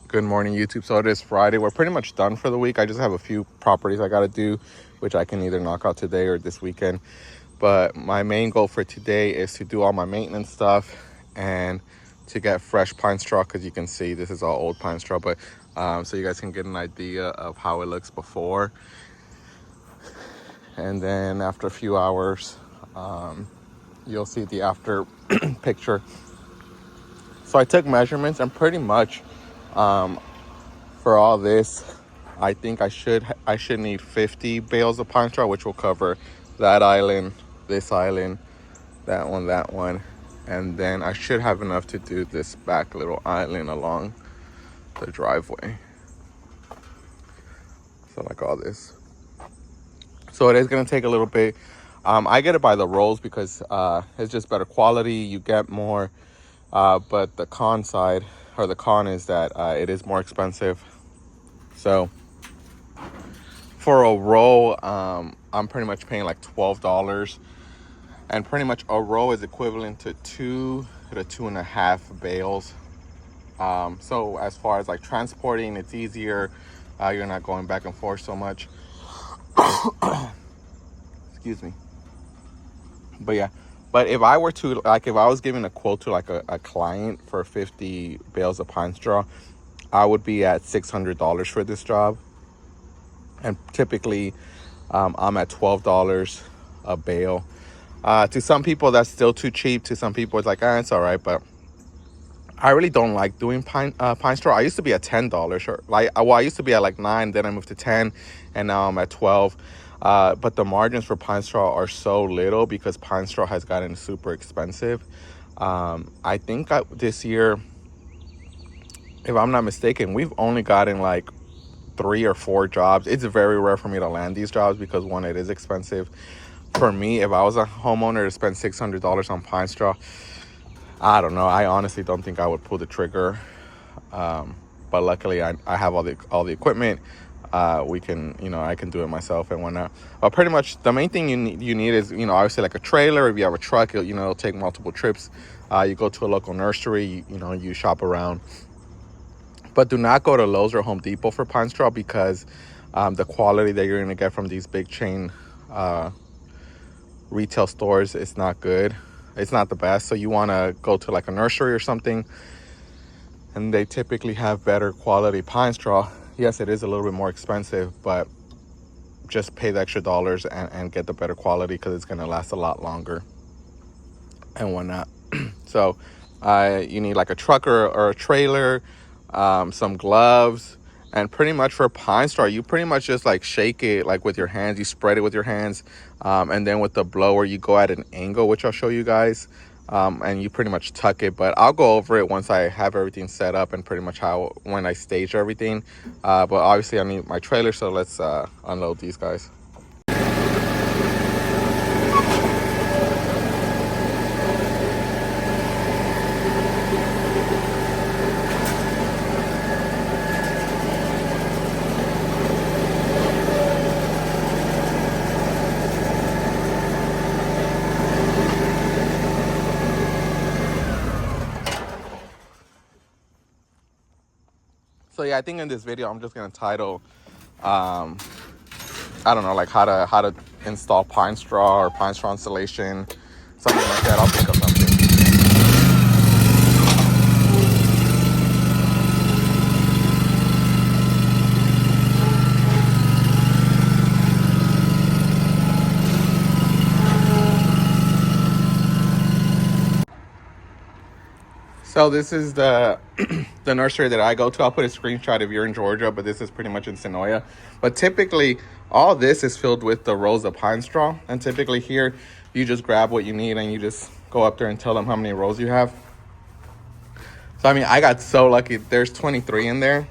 Good morning, YouTube. So it is Friday. We're pretty much done for the week. I just have a few properties I got to do, which I can either knock out today or this weekend. But my main goal for today is to do all my maintenance stuff and to get fresh pine straw, because you can see this is all old pine straw. But so you guys can get an idea of how it looks before. And then after a few hours, you'll see the after picture. So I took measurements, and pretty much for all this, I think I should need 50 bales of pine straw, which will cover that island, this island, that one, and then I should have enough to do this back little island along the driveway. So like all this. So it is gonna take a little bit. I get it by the rolls because it's just better quality. You get more, but the con side, or the con, is that it is more expensive. So for a roll, I'm pretty much paying like $12, and pretty much a roll is equivalent to 2 to 2.5 bales. So as far as like transporting, it's easier. You're not going back and forth so much. Excuse me. But yeah, but if I were to, like, if I was giving a quote to like a client for 50 bales of pine straw, I would be at $600 for this job. And typically I'm at $12 a bale. To some people that's still too cheap. To some people it's like, it's all right. But I really don't like doing pine straw. I used to be at $10, or I used to be at like 9, then I moved to 10, and now I'm at 12. But the margins for pine straw are so little because pine straw has gotten super expensive. I think this year, if I'm not mistaken, we've only gotten like 3 or 4 jobs. It's very rare for me to land these jobs because, one, it is expensive. For me, if I was a homeowner to spend $600 on pine straw, I don't know. I honestly don't think I would pull the trigger. But luckily, I have all the equipment. We can, I can do it myself and whatnot. But pretty much the main thing you need is, obviously like a trailer. If you have a truck, it'll take multiple trips. You go to a local nursery. You shop around. But do not go to Lowe's or Home Depot for pine straw because the quality that you're going to get from these big chain retail stores is not good. It's not the best. So you want to go to like a nursery or something, and they typically have better quality pine straw. Yes, it is a little bit more expensive, but just pay the extra dollars and get the better quality because it's going to last a lot longer and whatnot. So you need like a truck or a trailer, some gloves, and pretty much for pine straw, you pretty much just like shake it like with your hands. You spread it with your hands, and then with the blower, you go at an angle, which I'll show you guys, and you pretty much tuck it. But I'll go over it once I have everything set up and pretty much when I stage everything. But obviously I need my trailer, so let's unload these guys. So yeah, I think in this video I'm just gonna title, I don't know, like how to install pine straw or pine straw installation, something like that. I'll think of something. So this is the the nursery that I go to. I'll put a screenshot if you're in Georgia, but this is pretty much in Sonoya. But typically, all this is filled with the rolls of pine straw. And typically here, you just grab what you need and you just go up there and tell them how many rolls you have. So, I mean, I got so lucky. There's 23 in there.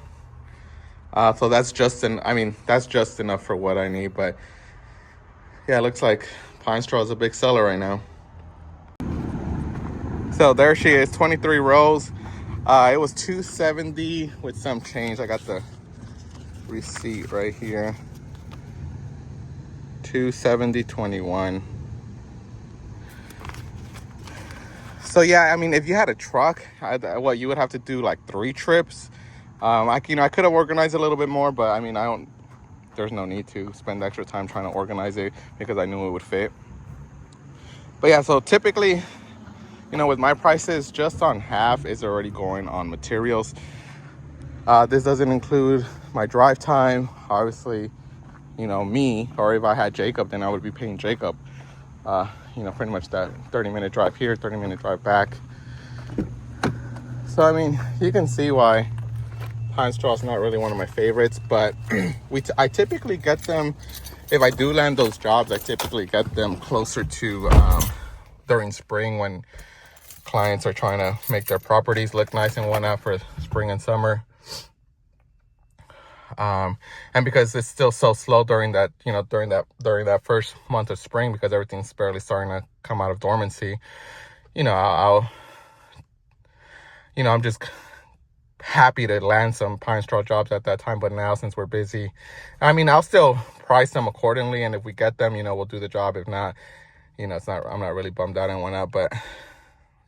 So that's just enough for what I need. But yeah, it looks like pine straw is a big seller right now. So there she is, 23 rolls. It was $270 with some change. I got the receipt right here. $270.21. So yeah, I mean, if you had a truck, you would have to do like 3 trips. I could have organized a little bit more, but I mean, there's no need to spend extra time trying to organize it because I knew it would fit. But yeah, so typically, with my prices, just on half is already going on materials. This doesn't include my drive time. Obviously, me, or if I had Jacob, then I would be paying Jacob. Pretty much that 30-minute drive here, 30-minute drive back. So, I mean, you can see why Pinestraw is not really one of my favorites, but I typically get them, if I do land those jobs, I typically get them closer to during spring when clients are trying to make their properties look nice and whatnot for spring and summer. And because it's still so slow during that, during that first month of spring, because everything's barely starting to come out of dormancy, I'm just happy to land some Pinestraw jobs at that time. But now, since we're busy, I mean, I'll still price them accordingly, and if we get them, we'll do the job. If not, I'm not really bummed out and whatnot. But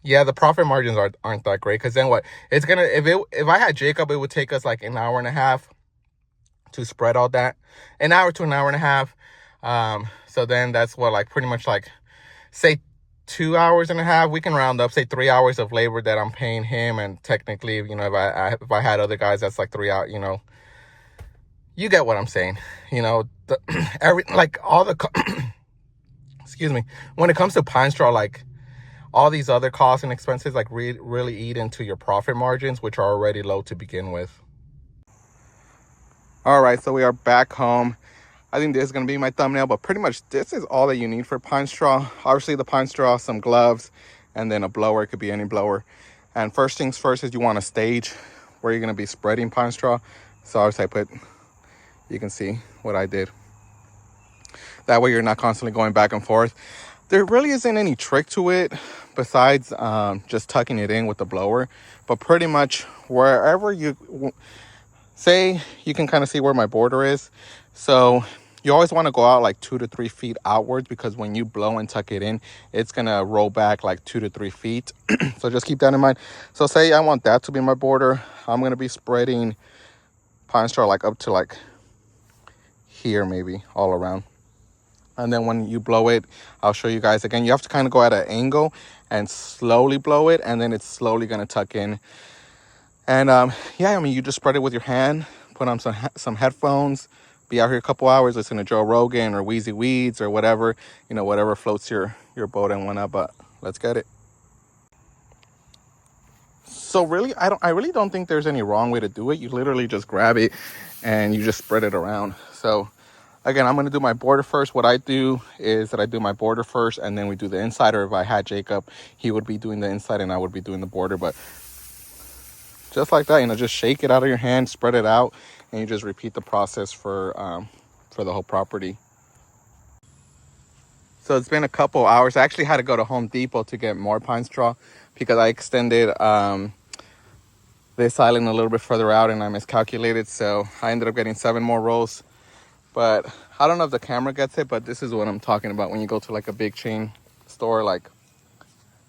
yeah, the profit margins aren't that great, because then if I had Jacob, it would take us like an hour and a half to spread all that, an hour to an hour and a half. So then that's what, like, pretty much, like, say 2 hours and a half. We can round up, say 3 hours of labor that I'm paying him, and technically, if I had other guys, that's like 3 hours. You get what I'm saying. Excuse me. When it comes to Pinestraw, like, all these other costs and expenses, like, really eat into your profit margins, which are already low to begin with. All right, so we are back home. I think this is going to be my thumbnail, but pretty much this is all that you need for Pinestraw. Obviously, the Pinestraw, some gloves, and then a blower. It could be any blower. And first things first is you want a stage where you're going to be spreading Pinestraw. So obviously you can see what I did. That way you're not constantly going back and forth. There really isn't any trick to it besides just tucking it in with the blower. But pretty much wherever say, you can kind of see where my border is. So you always want to go out like 2 to 3 feet outwards, because when you blow and tuck it in, it's going to roll back like 2 to 3 feet. So just keep that in mind. So say I want that to be my border. I'm going to be spreading Pinestraw like up to like here, maybe all around. And then when you blow it, I'll show you guys again. You have to kind of go at an angle and slowly blow it, and then it's slowly going to tuck in. And you just spread it with your hand, put on some headphones, be out here a couple hours, listen to Joe Rogan or Wheezy Weeds or whatever, whatever floats your boat and whatnot. But let's get it. So really, I really don't think there's any wrong way to do it. You literally just grab it and you just spread it around. So again, I'm going to do my border first. What I do is that I do my border first, and then we do the inside. Or if I had Jacob, he would be doing the inside and I would be doing the border. But just like that, just shake it out of your hand, spread it out, and you just repeat the process for the whole property. So it's been a couple hours. I actually had to go to Home Depot to get more Pinestraw because I extended this island a little bit further out and I miscalculated. So I ended up getting 7 more rolls. But I don't know if the camera gets it, but this is what I'm talking about. When you go to like a big chain store, like,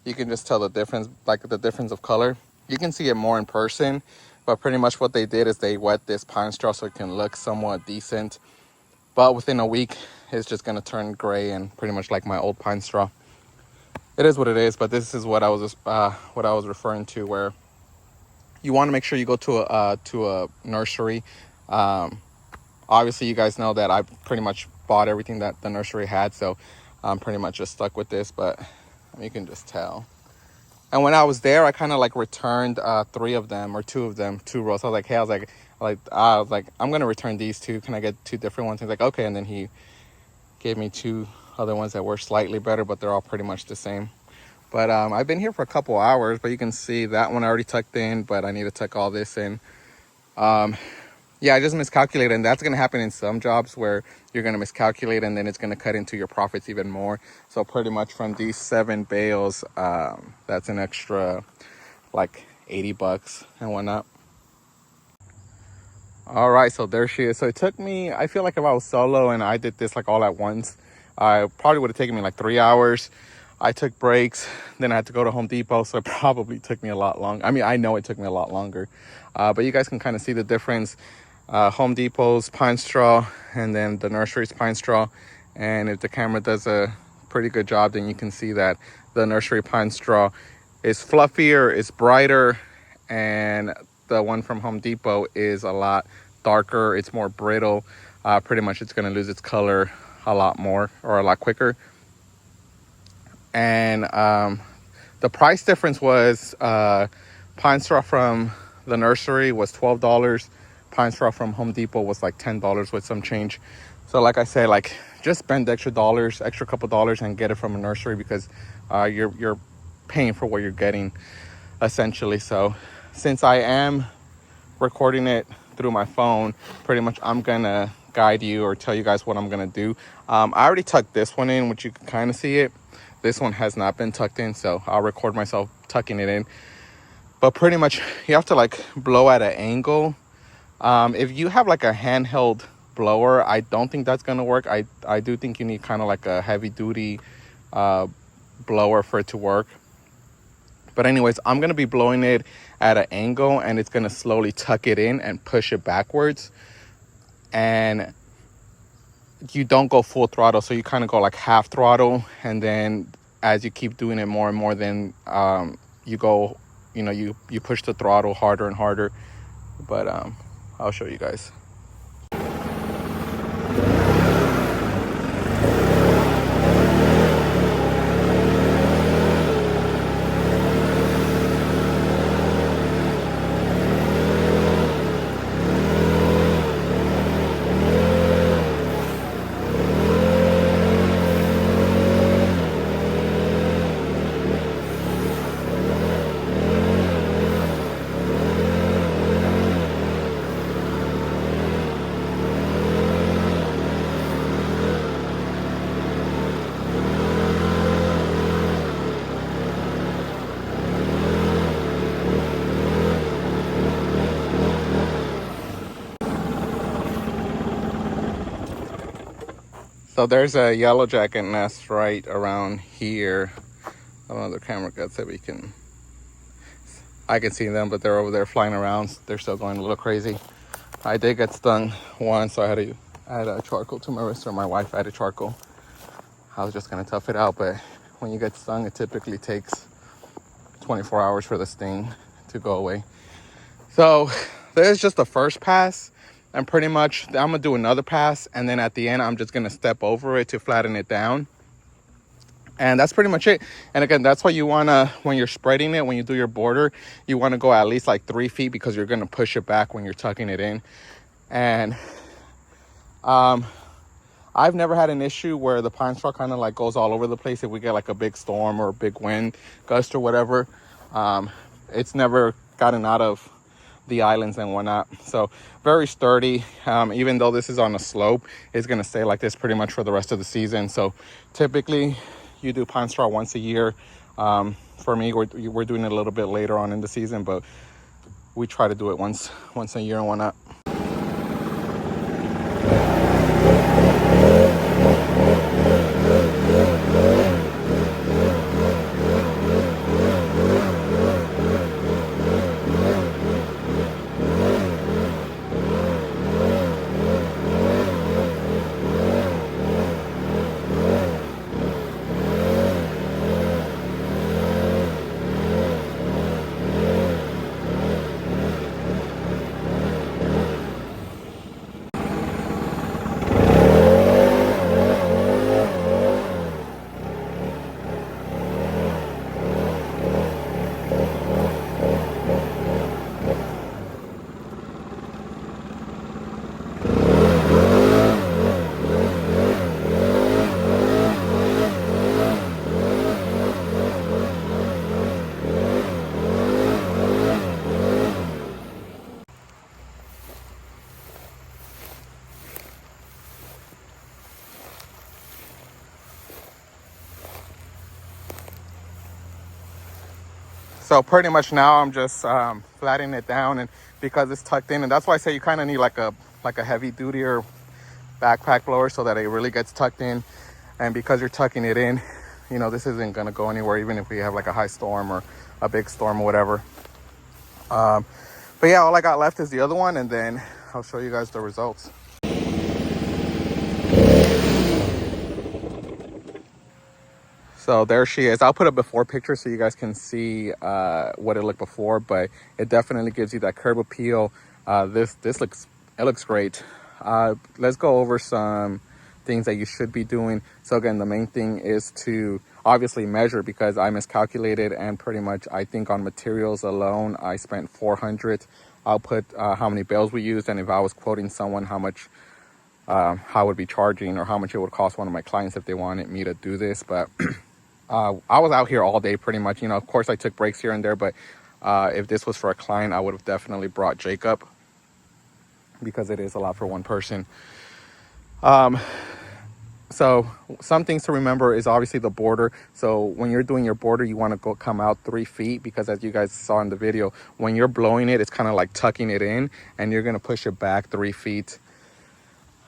you can just tell the difference, like the difference of color. You can see it more in person, but pretty much what they did is they wet this Pinestraw so it can look somewhat decent. But within a week, it's just going to turn gray and pretty much like my old Pinestraw. It is what it is, but this is what I was referring to, where you want to make sure you go to a nursery. Obviously, you guys know that I pretty much bought everything that the nursery had, so I'm pretty much just stuck with this, but you can just tell. And when I was there, I kind of like returned 3 of them or 2 of them, 2 rolls. I was like, hey, I'm going to return these 2. Can I get 2 different ones? He's like, okay. And then he gave me 2 other ones that were slightly better, but they're all pretty much the same. But I've been here for a couple hours, but you can see that one I already tucked in, but I need to tuck all this in. Yeah, I just miscalculated, and that's going to happen in some jobs where you're going to miscalculate, and then it's going to cut into your profits even more. So pretty much from these 7 bales, that's an extra like $80 and whatnot. All right, so there she is. So it took me, I feel like if I was solo and I did this like all at once, I probably would have taken me like 3 hours. I took breaks, then I had to go to Home Depot, so it probably took me a lot longer. I mean, I know it took me a lot longer, but you guys can kind of see the difference. Home Depot's Pinestraw, and then the nursery's Pinestraw. And if the camera does a pretty good job, then you can see that the nursery Pinestraw is fluffier, it's brighter, and the one from Home Depot is a lot darker, it's more brittle. Pretty much it's going to lose its color a lot more, or a lot quicker. And the price difference was Pinestraw from the nursery was $12. Pinestraw from Home Depot was like $10 with some change. So like I said, like, just spend extra couple dollars, and get it from a nursery, because you're paying for what you're getting, essentially. So since I am recording it through my phone, pretty much I'm gonna guide you or tell you guys what I'm gonna do. I already tucked this one in, which you can kind of see it. This one has not been tucked in, so I'll record myself tucking it in. But pretty much you have to like blow at an angle. If you have like a handheld blower, I don't think that's gonna work. I do think you need kind of like a heavy duty blower for it to work. But anyways, I'm gonna be blowing it at an angle, and it's gonna slowly tuck it in and push it backwards. And you don't go full throttle, so you kind of go like half throttle, and then as you keep doing it more and more, then you go, you push the throttle harder and harder. But I'll show you guys. So there's a yellow jacket nest right around here. I don't know if the camera gets it, I can see them, but they're over there flying around. They're still going a little crazy. I did get stung once, so I had to add a charcoal to my wrist, or my wife added charcoal. I was just gonna tough it out, but when you get stung, it typically takes 24 hours for the sting to go away. So there's just the first pass. And pretty much I'm gonna do another pass, and then at the end I'm just gonna step over it to flatten it down. And that's pretty much it. And again, that's why you wanna, when you're spreading it, when you do your border, you wanna go at least like 3 feet, because you're gonna push it back when you're tucking it in. And I've never had an issue where the Pinestraw kind of like goes all over the place if we get like a big storm or a big wind gust or whatever. It's never gotten out of the islands and whatnot. So very sturdy. Even though this is on a slope, it's gonna stay like this pretty much for the rest of the season. So typically you do Pinestraw once a year. For me, we're doing it a little bit later on in the season, but we try to do it once a year and whatnot. So pretty much now I'm just flattening it down, and because it's tucked in, and that's why I say you kind of need like a heavy duty or backpack blower so that it really gets tucked in. And because you're tucking it in, You know, this isn't gonna go anywhere, even if we have like a high storm or a big storm or whatever. But yeah, all I got left is the other one, and then I'll show you guys the results. So there she is. I'll put a before picture so you guys can see what it looked before, but it definitely gives you that curb appeal. This looks great. Let's go over some things that you should be doing. So again, the main thing is to obviously measure, because I miscalculated, and pretty much I think on materials alone I spent 400. I'll put how many bales we used, and if I was quoting someone how much how I would be charging, or how much it would cost one of my clients if they wanted me to do this. But I was out here all day pretty much. You know, of course I took breaks here and there, but if this was for a client, I would have definitely brought Jacob, because it is a lot for one person. So some things to remember is obviously the border. So when you're doing your border, you want to come out 3 feet, because as you guys saw in the video, when you're blowing it, it's kind of like tucking it in, and you're going to push it back 3 feet.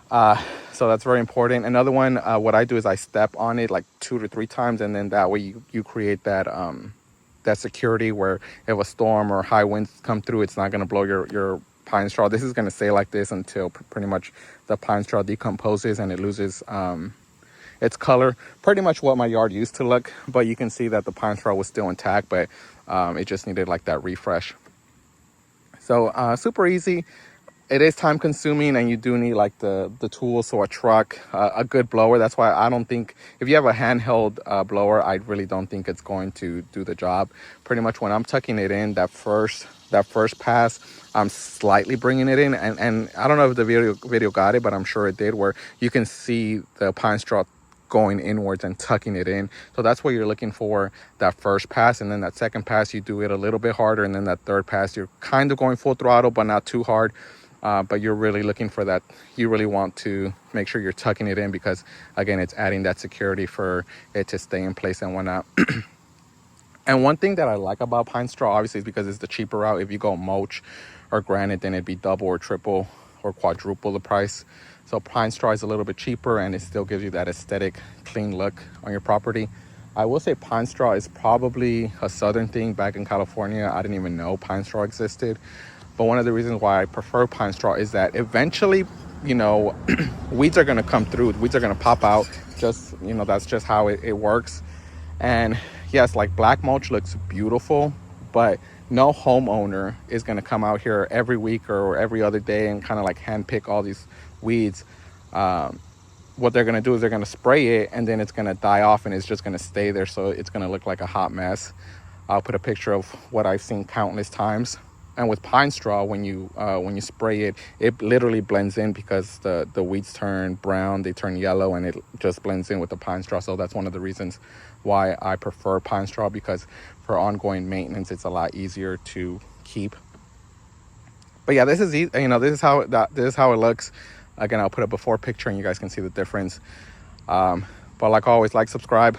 So that's very important. Another one, what I do is I step on it like 2 to 3 times, and then that way you create that that security where if a storm or high winds come through, it's not going to blow your pine straw. This is going to stay like this until pretty much the pine straw decomposes and it loses its color. Pretty much what my yard used to look, but you can see that the pine straw was still intact, but it just needed like that refresh. So super easy. It is time consuming, and you do need like the tools, so a truck, a good blower. That's why I don't think, if you have a handheld blower, I really don't think it's going to do the job. Pretty much when I'm tucking it in, that first pass, I'm slightly bringing it in, and I don't know if the video got it, but I'm sure it did, where you can see the pine straw going inwards and tucking it in. So that's what you're looking for, that first pass. And then that second pass, you do it a little bit harder, and then that third pass, you're kind of going full throttle but not too hard. But you're really looking for that. You really want to make sure you're tucking it in, because again, it's adding that security for it to stay in place and whatnot. And one thing that I like about pine straw, obviously, is because it's the cheaper route. If you go mulch or granite, then it'd be double or triple or quadruple the price. So pine straw is a little bit cheaper, and it still gives you that aesthetic, clean look on your property. I will say pine straw is probably a southern thing. Back in California, I didn't even know pine straw existed. But one of the reasons why I prefer pine straw is that eventually, you know, weeds are going to come through. Weeds are going to pop out. Just, you know, that's just how it works. And yes, like black mulch looks beautiful, but no homeowner is going to come out here every week or every other day and kind of like hand pick all these weeds. What they're going to do is they're going to spray it, and then it's going to die off, and it's just going to stay there. So it's going to look like a hot mess. I'll put a picture of what I've seen countless times. And with pine straw, when you spray it, it literally blends in, because the weeds turn brown, they turn yellow, and it just blends in with the pine straw. So that's one of the reasons why I prefer pine straw, because for ongoing maintenance, it's a lot easier to keep. But yeah, this is this is how it looks. Again, I'll put a before picture, and you guys can see the difference. But like always, like, subscribe,